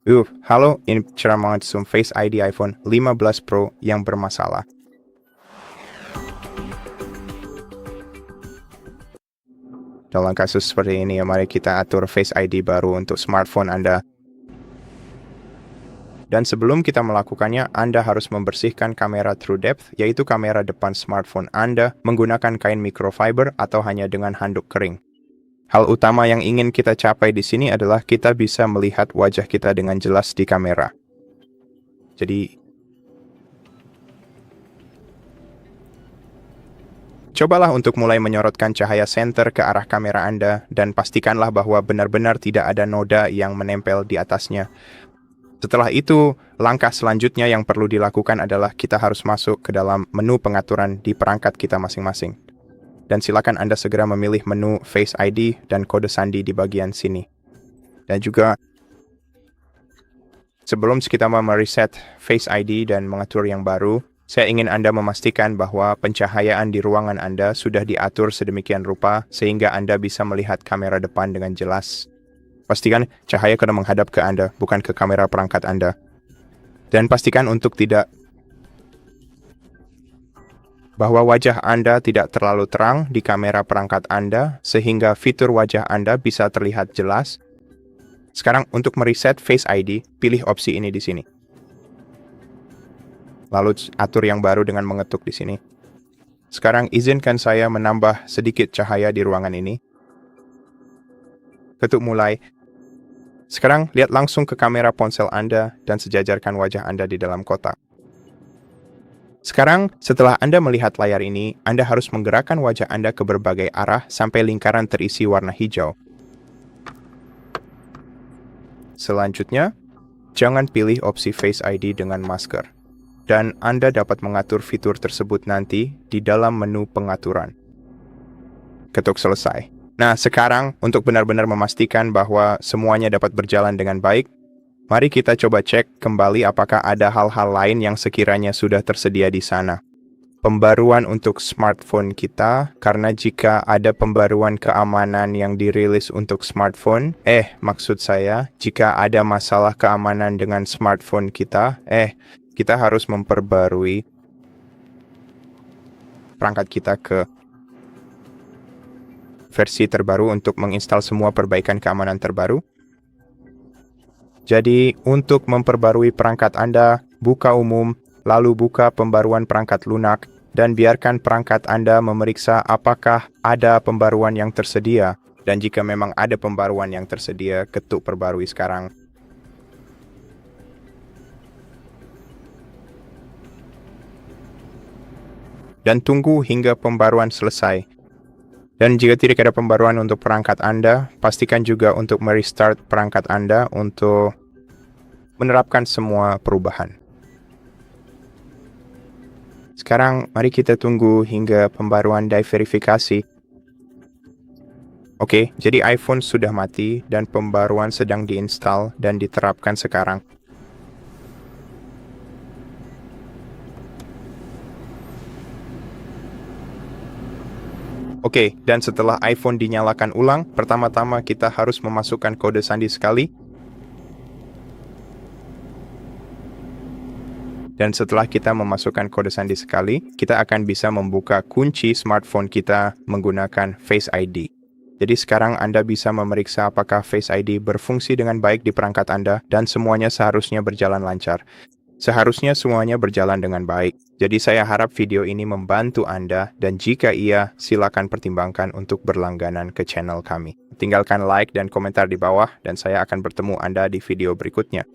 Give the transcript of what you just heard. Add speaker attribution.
Speaker 1: Halo, ini cara mengaktifkan Face ID iPhone 15 Pro yang bermasalah. Dalam kasus seperti ini, mari kita atur Face ID baru untuk smartphone Anda. Dan sebelum kita melakukannya, Anda harus membersihkan kamera TrueDepth, yaitu kamera depan smartphone Anda, menggunakan kain microfiber atau hanya dengan handuk kering. Hal utama yang ingin kita capai di sini adalah kita bisa melihat wajah kita dengan jelas di kamera. Jadi, cobalah untuk mulai menyorotkan cahaya senter ke arah kamera Anda dan pastikanlah bahwa benar-benar tidak ada noda yang menempel di atasnya. Setelah itu, langkah selanjutnya yang perlu dilakukan adalah kita harus masuk ke dalam menu pengaturan di perangkat kita masing-masing. Dan silakan Anda segera memilih menu Face ID dan kode sandi di bagian sini. Dan juga, sebelum kita mereset Face ID dan mengatur yang baru, saya ingin Anda memastikan bahwa pencahayaan di ruangan Anda sudah diatur sedemikian rupa sehingga Anda bisa melihat kamera depan dengan jelas. Pastikan cahaya kena menghadap ke Anda, bukan ke kamera perangkat Anda. Dan pastikan untuk bahwa wajah Anda tidak terlalu terang di kamera perangkat Anda sehingga fitur wajah Anda bisa terlihat jelas. Sekarang untuk mereset Face ID, pilih opsi ini di sini. Lalu atur yang baru dengan mengetuk di sini. Sekarang izinkan saya menambah sedikit cahaya di ruangan ini. Ketuk mulai. Sekarang lihat langsung ke kamera ponsel Anda dan sejajarkan wajah Anda di dalam kotak. Sekarang, setelah Anda melihat layar ini, Anda harus menggerakkan wajah Anda ke berbagai arah sampai lingkaran terisi warna hijau. Selanjutnya, jangan pilih opsi Face ID dengan masker. Dan Anda dapat mengatur fitur tersebut nanti di dalam menu pengaturan. Ketuk selesai. Nah, sekarang untuk benar-benar memastikan bahwa semuanya dapat berjalan dengan baik, mari kita coba cek kembali apakah ada hal-hal lain yang sekiranya sudah tersedia di sana. Pembaruan untuk smartphone kita, karena jika ada pembaruan keamanan yang dirilis untuk smartphone, maksud saya, jika ada masalah keamanan dengan smartphone kita, kita harus memperbarui perangkat kita ke versi terbaru untuk menginstal semua perbaikan keamanan terbaru. Jadi, untuk memperbarui perangkat Anda, buka umum, lalu buka pembaruan perangkat lunak, dan biarkan perangkat Anda memeriksa apakah ada pembaruan yang tersedia. Dan jika memang ada pembaruan yang tersedia, ketuk perbarui sekarang. Dan tunggu hingga pembaruan selesai. Dan jika tidak ada pembaruan untuk perangkat Anda, pastikan juga untuk merestart perangkat Anda untuk menerapkan semua perubahan. Sekarang, mari kita tunggu hingga pembaruan diverifikasi. Oke, jadi iPhone sudah mati dan pembaruan sedang diinstal dan diterapkan sekarang. Oke, dan setelah iPhone dinyalakan ulang, pertama-tama kita harus memasukkan kode sandi sekali. Dan setelah kita memasukkan kode sandi sekali, kita akan bisa membuka kunci smartphone kita menggunakan Face ID. Jadi sekarang Anda bisa memeriksa apakah Face ID berfungsi dengan baik di perangkat Anda dan semuanya seharusnya berjalan lancar. Seharusnya semuanya berjalan dengan baik. Jadi saya harap video ini membantu Anda dan jika iya, silakan pertimbangkan untuk berlangganan ke channel kami. Tinggalkan like dan komentar di bawah dan saya akan bertemu Anda di video berikutnya.